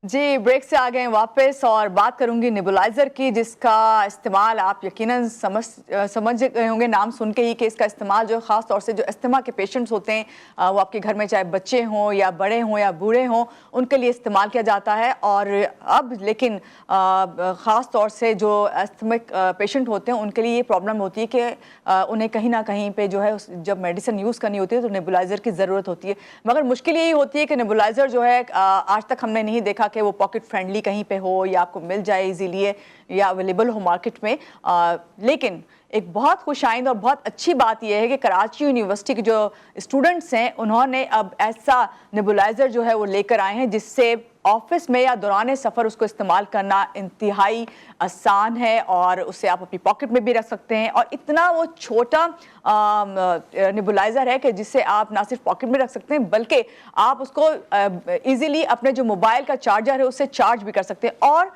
जी, break से आ गए हैं वापस और बात करूंगी नेबुलाइजर की, जिसका इस्तेमाल आप यकीनन समझ गए होंगे नाम सुन के ही कि इसका इस्तेमाल जो ख़ास तौर से जो अस्थमा के पेशेंट्स होते हैं, वो आपके घर में चाहे बच्चे हों या बड़े हों या बूढ़े हों, उनके लिए इस्तेमाल किया जाता है। और अब लेकिन ख़ास तौर से जो अस्थमिक पेशेंट होते हैं उनके लिए ये प्रॉब्लम होती है कि उन्हें कहीं ना कहीं पे जो है जब मेडिसिन यूज़ करनी होती है तो नेबुलाइजर की ज़रूरत होती है। मगर मुश्किल यही होती है कि नेबुलाइजर जो है आज तक हमने नहीं देखा कि वो पॉकेट फ्रेंडली कहीं पे हो या आपको मिल जाए इजीली या अवेलेबल हो मार्केट में। लेकिन एक बहुत खुशाइंद और बहुत अच्छी बात यह है कि कराची यूनिवर्सिटी के जो स्टूडेंट्स हैं उन्होंने अब ऐसा नेबुलाइजर जो है वो लेकर आए हैं जिससे ऑफिस में या दौरान सफ़र उसको इस्तेमाल करना इंतहाई आसान है और उसे आप अपनी पॉकेट में भी रख सकते हैं। और इतना वो छोटा नेबुलाइजर है कि जिससे आप ना सिर्फ पॉकेट में रख सकते हैं बल्कि आप उसको इजीली अपने जो मोबाइल का चार्जर है उससे चार्ज भी कर सकते हैं। और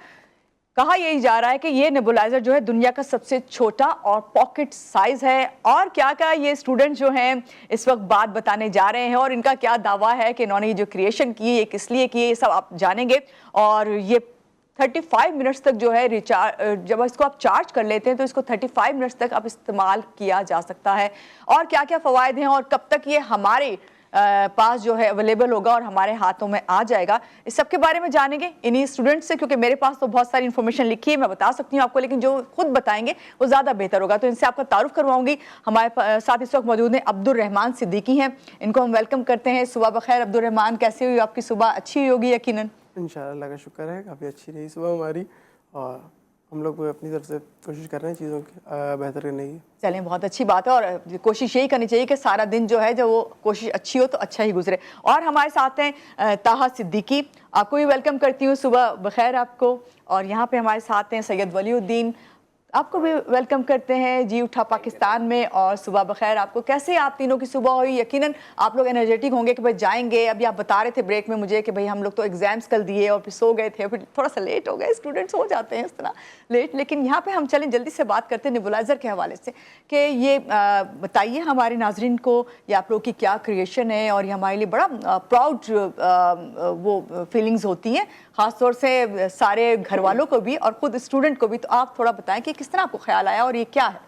कहा यही जा रहा है कि ये नेबुलाइजर जो है दुनिया का सबसे छोटा और पॉकेट साइज है। और क्या क्या ये स्टूडेंट जो हैं इस वक्त बात बताने जा रहे हैं और इनका क्या दावा है कि इन्होंने ये जो क्रिएशन की ये किस लिए की, ये सब आप जानेंगे। और ये 35 मिनट्स तक जो है रिचार्ज, जब इसको आप चार्ज कर लेते हैं तो इसको 35 मिनट्स तक आप इस्तेमाल किया जा सकता है। और क्या क्या फ़वाइद हैं और कब तक ये हमारे पास जो है अवेलेबल होगा और हमारे हाथों में आ जाएगा, इस सब के बारे में जानेंगे इन्हीं स्टूडेंट्स से। क्योंकि मेरे पास तो बहुत सारी इन्फॉर्मेशन लिखी है, मैं बता सकती हूँ आपको, लेकिन जो खुद बताएंगे वो ज़्यादा बेहतर होगा। तो इनसे आपका तारुफ करवाऊंगी। हमारे साथ इस वक्त मौजूद हैं अब्दुल रहमान सिद्दीकी हैं, इनको हम वेलकम करते हैं। सुबह बखैर अब्दुल रहमान, कैसी हुई आपकी सुबह? अच्छी हुई होगी यकीनन। इंशाअल्लाह, अल्लाह का शुक्र है, काफ़ी अच्छी रही सुबह हमारी और हम लोग अपनी तरफ से कोशिश कर रहे हैं चीज़ों की बेहतर करने की। चलें, बहुत अच्छी बात है और कोशिश यही करनी चाहिए कि सारा दिन जो है जब वो कोशिश अच्छी हो तो अच्छा ही गुजरे। और हमारे साथ हैं ताहा सिद्दीकी, आपको भी वेलकम करती हूँ, सुबह बखैर आपको। और यहाँ पे हमारे साथ हैं सैयद वलीउद्दीन, आपको भी वेलकम करते हैं जी उठा पाकिस्तान में, और सुबह बखैर आपको। कैसे आप तीनों की सुबह हुई? यकीनन आप लोग एनर्जेटिक होंगे कि भाई जाएंगे। अभी आप बता रहे थे ब्रेक में मुझे कि भाई हम लोग तो एग्जाम्स कल दिए और फिर सो गए थे, फिर थोड़ा सा लेट हो गए, स्टूडेंट्स हो जाते हैं इस तरह लेट। लेकिन यहाँ पे हम चलें जल्दी से बात करते हैं नेबुलाइजर के हवाले से कि ये बताइए हमारे नाजरीन को ये आप लोग की क्या क्रिएशन है। और ये हमारे लिए बड़ा प्राउड वो फीलिंग्स होती हैं, ख़ासतौर से सारे घर वालों को भी और ख़ुद स्टूडेंट को भी। तो आप थोड़ा बताएं कि किस तरह आपको ख्याल आया और ये क्या है?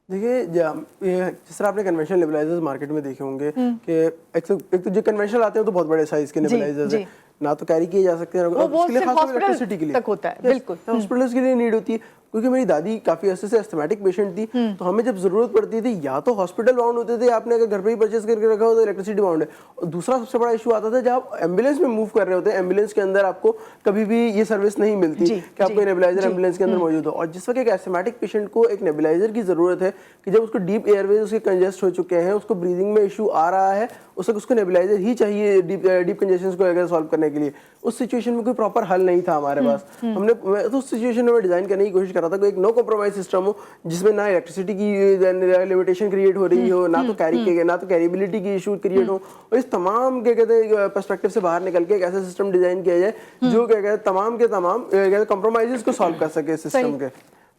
देखिए, जिस तरह आपने कन्वेंशनल नेबुलाइजर्स मार्केट में देखे होंगे कि एक तो जो कन्वेंशनल आते हैं तो बहुत बड़े साइज के नेबुलाइजर्स हैं, ना तो कैरी किए जा सकते हैं, वो उसके लिए खास इलेक्ट्रिसिटी के लिए तक होता है। बिल्कुल, हॉस्पिटल्स के लिए नीड होती है। क्योंकि मेरी दादी काफी अर्से से अस्थमैटिक पेशेंट थी, तो हमें जब जरूरत पड़ती थी या तो हॉस्पिटल बाउंड होते थे, आपने अगर घर पे ही परचेज करके रखा हो तो इलेक्ट्रिसिटी बाउंड है। और दूसरा सबसे बड़ा इशू आता था जब आप एम्बुलेंस में मूव कर रहे होते हैं, एम्बुलेंस के अंदर आपको कभी भी ये सर्विस नहीं मिलती कि आपको नेबुलाइजर एम्बुलेंस के अंदर मौजूद हो। और जिस वक्त एक अस्थमैटिक पेशेंट को एक नेबुलाइजर की जरूरत है कि जब उसको डीप एयरवेज उसके कंजेस्ट हो चुके हैं, उसको ब्रीदिंग में इशू आ रहा है, उस वक्त उसको नेबुलाइजर ही चाहिए डीप कंजेशन को अगर सॉल्व करने के लिए। उस सिचुएशन में कोई प्रॉपर हल नहीं था हमारे पास। मैं तो उस सिचुएशन में डिजाइन करने की कोशिश कर रहा था कोई एक नो कॉम्प्रोमाइज सिस्टम हो जिसमें ना इलेक्ट्रिसिटी की लिमिटेशन क्रिएट हो रही हो, ना तो कैरीबिलिटी की इशू क्रिएट हो। और इस तमाम क्या कहते हैं पर्सपेक्टिव से बाहर निकल के एक ऐसा सिस्टम डिजाइन किया जाए जो क्या कहते हैं तमाम के तमाम कॉम्प्रोमाइजेस को सॉल्व कर सके इस सिस्टम के।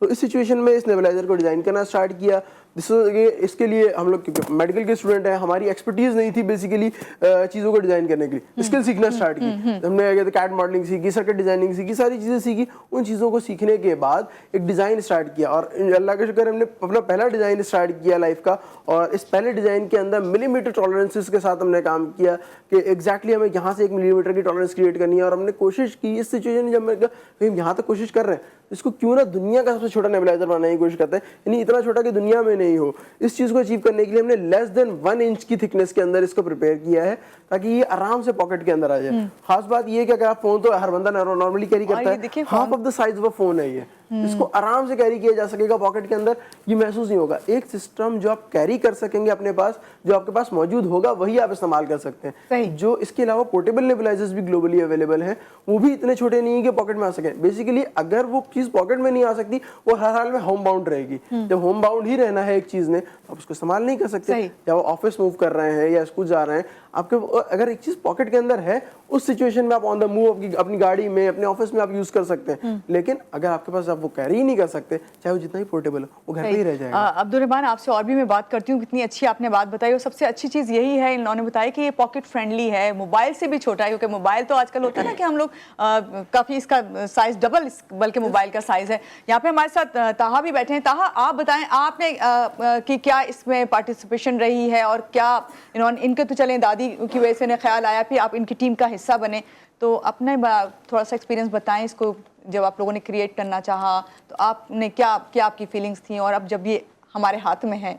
तो इस सिचुएशन में इस नेबुलाइजर को डिजाइन करना स्टार्ट किया। इसके लिए हम लोग मेडिकल के स्टूडेंट हैं, हमारी एक्सपर्टीज नहीं थी बेसिकली चीज़ों को डिजाइन करने के लिए। स्किल सीखना स्टार्ट की हमने, कहते कैड मॉडलिंग सीखी, सर्किट डिजाइनिंग सीखी, सारी चीज़ें सीखी। उन चीज़ों को सीखने के बाद एक डिज़ाइन स्टार्ट किया और अल्लाह का शुक्र हमने अपना पहला डिज़ाइन स्टार्ट किया लाइफ का। और इस पहले डिज़ाइन के अंदर मिलीमीटर टॉलरेंसेस के साथ हमने काम किया कि एग्जैक्टली हमें यहाँ से 1 मिलीमीटर की टॉलरेंस क्रिएट करनी है। और हमने कोशिश की इस सिचुएशन में, जब मैं यहाँ तक कोशिश कर रहे हैं इसको क्यों ना दुनिया का सबसे छोटा नेबुलाइजर बनाने की कोशिश करते हैं, यानी इतना छोटा कि दुनिया में नहीं हो। इस चीज को अचीव करने के लिए हमने लेस देन 1 इंच की थिकनेस के अंदर इसको प्रिपेयर किया है ताकि ये आराम से पॉकेट के अंदर आ जाए। खास बात ये है कि अगर आप फोन तो हर बंदा नॉर्मली कैरी करता है, half of the size of phone है ये, इसको आराम से कैरी किया जा सकेगा पॉकेट के अंदर, ये महसूस नहीं होगा। एक सिस्टम जो आप कैरी कर सकेंगे अपने पास, जो आपके पास मौजूद होगा वही आप इस्तेमाल कर सकते हैं। जो इसके अलावा पोर्टेबल नेबुलाइजर्स भी ग्लोबली अवेलेबल हैं, वो भी इतने छोटे नहीं है कि पॉकेट में आ सके। बेसिकली अगर वो चीज पॉकेट में नहीं आ सकती, वो हर हाल में होम बाउंड रहेगी। जब होम बाउंड ही रहना है एक चीज ने, आप उसको इस्तेमाल नहीं कर सकते। जब आप ऑफिस मूव कर रहे हैं या स्कूल जा रहे हैं, आपके अगर एक चीज पॉकेट के अंदर है, उस सिचुएशन में आप ऑन द मूव अपनी गाड़ी में, अपने ऑफिस में आप यूज कर सकते हैं। लेकिन अगर आपके पास आप वो कैरी ही नहीं कर सकते, चाहे वो जितना ही पोर्टेबल हो, वो घर पे ही रह जाएगा। अब्दुल रहमान, आपसे और भी मैं बात करती हूँ, कितनी अच्छी आपने बात बताई और सबसे अच्छी चीज़ यही है इन्होंने बताया कि ये पॉकेट फ्रेंडली है, मोबाइल से भी छोटा है, क्योंकि मोबाइल तो आजकल होता है ना कि हम लोग काफ़ी इसका साइज डबल बल्कि मोबाइल का साइज है। यहाँ पे हमारे साथ ताहा भी बैठे हैं। ताहा, आप बताएं आपने कि क्या इसमें पार्टिसिपेशन रही है और क्या इन्होंने, इनके तो चलें दादी की वजह से इन्हें ख्याल आया, फिर आप इनकी टीम का हिस्सा बने, तो अपने थोड़ा सा एक्सपीरियंस बताएं इसको, जब आप लोगों ने क्रिएट करना चाहा तो आपने क्या क्या आपकी फीलिंग्स थी, और अब जब ये हमारे हाथ में है।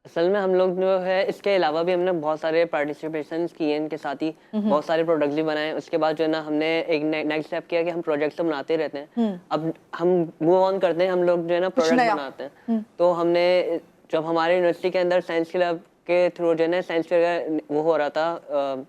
असल में हम लोग जो है इसके अलावा भी हमने बहुत सारे पार्टिसिपेशंस किए, इनके साथ ही बहुत सारे प्रोडक्ट्स भी बनाए। उसके बाद जो है ना हमने एक नेक्स्ट स्टेप किया कि हम प्रोजेक्ट्स तो बनाते रहते हैं, अब हम मूव ऑन करते हैं, हम लोग जो है ना प्रोडक्ट्स बनाते हैं। तो हमने जब हमारे यूनिवर्सिटी के अंदर साइंस क्लब के थ्रू जो है ना साइंस फेयर वो हो रहा था,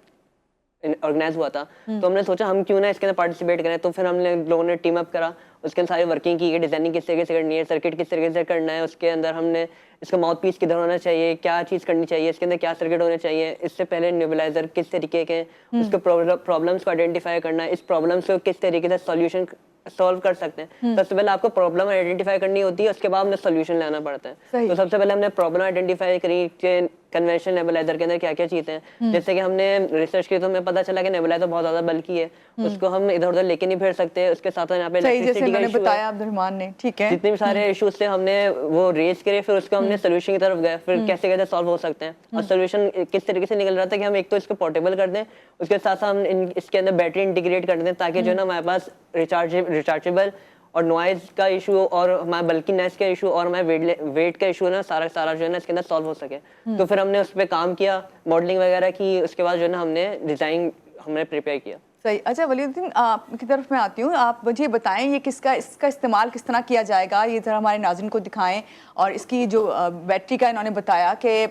ऑर्गेनाइज हुआ था, तो हमने सोचा हम क्यों ना इसके अंदर पार्टिसिपेट करें। तो फिर हमने लोगों ने टीम अप करा, उसके अंदर सारी वर्किंग की, डिजाइनिंग किस तरीके से करनी है, सर्किट किस तरीके से करना है, उसके अंदर हमने इसका माउथ पीस किधर होना चाहिए, क्या चीज़ करनी चाहिए, इसके अंदर क्या सर्किट होने चाहिए, इससे पहले नेबुलाइजर किस तरीके के, उसके प्रॉब्लम्स को आइडेंटिफाई करना, इस प्रॉब्लम्स को किस तरीके से सॉल्यूशन सॉल्व कर सकते हैं। सबसे पहले आपको प्रॉब्लम आइडेंटिफाई करनी होती है, उसके बाद हमने सोल्यूशन लाना पड़ता है। तो सबसे पहले हमने प्रॉब्लम आइडेंटिफाई करी कि कन्वेंशनल नेबुलाइजर के अंदर क्या क्या चीजें हैं। जैसे कि हमने रिसर्च की तो हमें पता चला कि नेबुलाइजर बहुत ज्यादा बल्की है, उसको हम इधर उधर लेके नहीं फिर सकते। उसके साथ यहाँ पे इलेक्ट्रिसिटी का इशू बताया अब्दुल रहमान ने, ठीक है, जितने भी सारे इश्यूज थे हमने वो रेज करे, फिर उसको हमने सोल्यूशन की तरफ गए, फिर कैसे कैसे सॉल्व हो सकते हैं। और सोल्यूशन किस तरीके से निकल रहा था कि हम एक तो इसको पोर्टेबल कर दें, उसके साथ हम इसके अंदर बैटरी इंटीग्रेट कर दें, ताकि जो है ना हमारे पास रिचार्जेबल और नॉइज का इशू और हमारे बल्कीनेस का इशू और हमारे वेट का इशू है ना, सारा जो है ना इसके अंदर सॉल्व हो सके। तो फिर हमने उस पर काम किया, मॉडलिंग वगैरह की, उसके बाद जो है ना हमने डिजाइन हमने प्रिपेयर किया। सही। अच्छा वलीउद्दीन, आपकी तरफ मैं आती हूँ, आप मुझे बताएं ये इसका इस्तेमाल किस तरह किया जाएगा, ये ज़रा हमारे नाज़रीन को दिखाएं। और इसकी जो बैटरी का इन्होंने बताया कि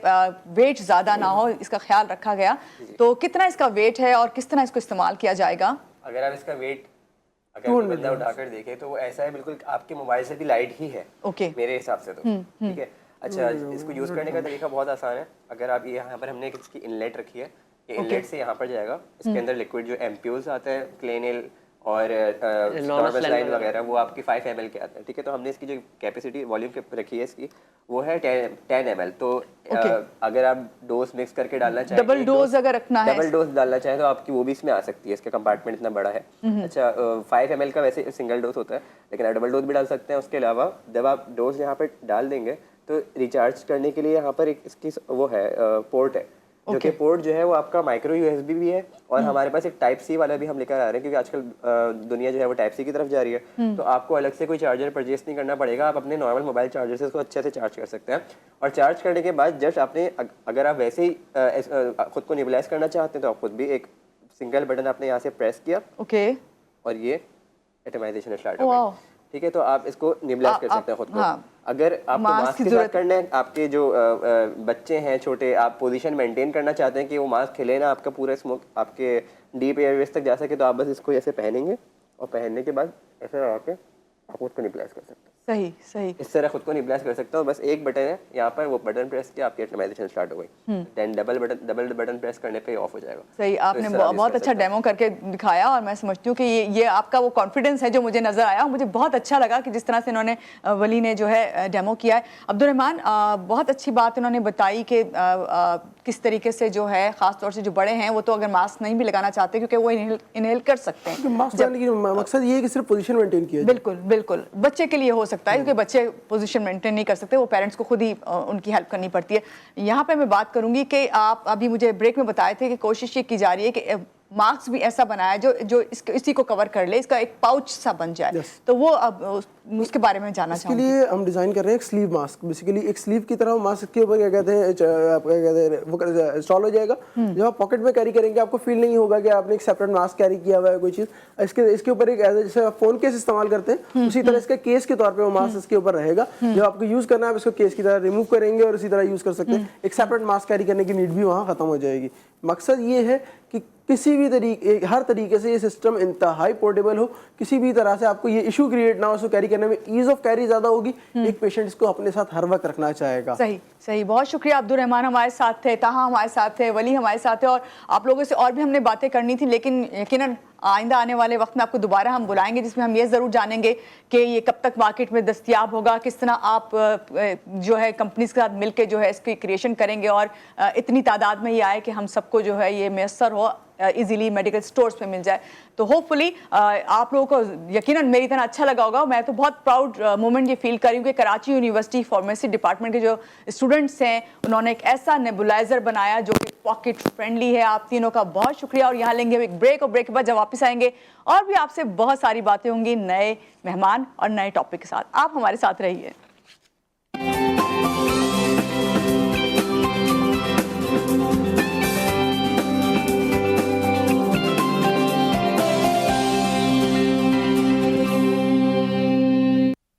वेट ज़्यादा ना हो, इसका ख्याल रखा गया, तो कितना इसका वेट है और किस तरह इसको इस्तेमाल किया जाएगा? अगर आप इसका वेट अगर बंदा उठाकर देखे तो वो ऐसा है, बिल्कुल आपके मोबाइल से भी लाइट ही है। ओके, मेरे हिसाब से तो ठीक है। अच्छा, इसको यूज़ करने का तरीका बहुत आसान है। अगर आप यहाँ पर हमने इसकी इनलेट रखी है, ये इनलेट से यहाँ पर जाएगा, इसके अंदर लिक्विड जो एम्प्यूल्स आता है, क्लेनेल और लाइन वगैरह, वो आपकी 5 ml के आते हैं, ठीक है। तो हमने इसकी जो कैपेसिटी वॉल्यूम रखी है इसकी, वो है 10 ml। तो अगर आप डोज मिक्स करके डालना चाहें, डबल डोज अगर रखना है, डबल डोज डालना चाहें तो आपकी वो भी इसमें आ सकती है, इसका कंपार्टमेंट इतना बड़ा है। अच्छा, 5 ml का वैसे सिंगल डोज होता है, लेकिन आप डबल डोज भी डाल सकते हैं। उसके अलावा जब आप डोज यहाँ पर डाल देंगे तो रिचार्ज करने के लिए यहाँ पर एक इसकी वो है पोर्ट है, जो कि पोर्ट जो है वो आपका माइक्रो यूएसबी भी है, और हमारे पास एक टाइप सी वाला भी हम लेकर आ रहे हैं, क्योंकि आजकल दुनिया जो है वो टाइप सी की तरफ जा रही है। तो आपको अलग से कोई चार्जर परचेस नहीं करना पड़ेगा, आप अपने नॉर्मल मोबाइल चार्जर से इसको अच्छे से चार्ज कर सकते हैं। और चार्ज करने के बाद जस्ट आपने, अगर आप वैसे ही खुद को नेबुलाइज करना चाहते हैं तो आप खुद भी एक सिंगल बटन आपने यहाँ से प्रेस किया, ओके, और ये एटमाइजेशन स्टार्ट हो गई, ठीक है। तो आप इसको नेबुलाइज कर सकते हैं खुद को। अगर आपको मास्क के साथ करना है, आपके जो बच्चे हैं छोटे, आप पोजीशन मेंटेन करना चाहते हैं कि वो मास्क हिले ना, आपका पूरा स्मोक आपके डीप एयरवेज तक जा सके, तो आप बस इसको ऐसे पहनेंगे, और पहनने के बाद ऐसे लगा के आप खुद को नेबुलाइज कर सकते हैं। सही सही, इस तरह खुद को नेबुलाइज कर सकते हो। बस एक बटन है यहाँ पर, वो बटन प्रेस किया, आपकी एटमाइजेशन स्टार्ट हो गई। देन डबल बटन प्रेस करने पे ऑफ हो जाएगा। सही, आपने बहुत अच्छा डेमो करके दिखाया, और मैं समझती हूँ कि ये आपका वो कॉन्फिडेंस है जो मुझे नजर आया, मुझे बहुत अच्छा लगा कि जिस तरह से इन्होंने वली ने जो है डेमो किया है। अब्दुल रहमान, बहुत अच्छी बात इन्होंने बताई कि किस तरीके से जो है खास तौर से जो बड़े हैं वो तो अगर मास्क नहीं भी लगाना चाहते क्योंकि वो इनहेल कर सकते हैं। मास्क लगाने का मकसद ये है कि सिर्फ पोजीशन मेंटेन किया जाए। बिल्कुल बिल्कुल, बच्चे के लिए हो सकता है क्योंकि बच्चे पोजीशन मेंटेन नहीं कर सकते, वो पेरेंट्स को खुद ही उनकी हेल्प करनी पड़ती है। यहाँ पे मैं बात करूंगी कि आप अभी मुझे ब्रेक में बताए थे कि कोशिश ये की जा रही है कि मास्क भी ऐसा बनाया जो इसी को कवर कर ले, इसका एक पाउच सा बन जाए। तो वो अब उसके बारे में जानना चाहूँगी। इसके लिए हम डिजाइन कर रहे हैं एक स्लीव मास्क, बेसिकली एक स्लीव की तरह मास्क के ऊपर क्या कहते हैं, आप क्या कहते हैं, वो इंस्टॉल हो जाएगा। जब आप पॉकेट में कैरी करेंगे आपको फील नहीं होगा कि आपने एक सेपरेट मास्क कैरी किया हुआ है कोई चीज़। इसके ऊपर एक जैसे आप फोन केस इस्तेमाल करते हैं उसी तरह इसका केस के तौर पर वो मास्क इसके ऊपर रहेगा। जब आपको यूज करना है आप इसको केस की तरह रिमूव करेंगे और इसी तरह यूज कर सकते हैं। एक सेपरेट मास्क कैरी करने की नीड भी वहाँ खत्म हो जाएगी। मकसद ये है कि किसी भी तरीके, हर तरीके से ये सिस्टम इंतहाई पोर्टेबल हो, किसी भी तरह से आपको ये इशू क्रिएट ना हो, उसको कैरी करने में ईज ऑफ कैरी ज्यादा होगी। एक पेशेंट इसको अपने साथ हर वक्त रखना चाहेगा। सही सही, बहुत शुक्रिया। अब्दुल रहमान हमारे साथ थे, ताहा हमारे साथ थे, वली हमारे साथ थे, और आप लोगों से और भी हमने बातें करनी थी, लेकिन यकीनन आइंदा आने वाले वक्त में आपको दोबारा हम बुलाएंगे, जिसमें हम ये ज़रूर जानेंगे कि ये कब तक मार्केट में दस्तयाब होगा, किस तरह आप जो है कंपनीज के साथ मिलकर जो है इसकी क्रिएशन करेंगे और इतनी तादाद में ये आए कि हम सबको जो है ये मैसर हो, इजीली मेडिकल स्टोर्स पे मिल जाए। तो होपफुली आप लोगों को यकीनन मेरी तरह अच्छा लगा होगा। मैं तो बहुत प्राउड मोमेंट ये फील कर रही हूँ कि कराची यूनिवर्सिटी फार्मेसी डिपार्टमेंट के जो स्टूडेंट्स हैं उन्होंने एक ऐसा नेबुलाइजर बनाया जो कि पॉकेट फ्रेंडली है। आप तीनों का बहुत शुक्रिया। और यहाँ लेंगे हम एक ब्रेक, और ब्रेक के बाद जब वापस आएंगे और भी आपसे बहुत सारी बातें होंगी नए मेहमान और नए टॉपिक के साथ। आप हमारे साथ रहिए।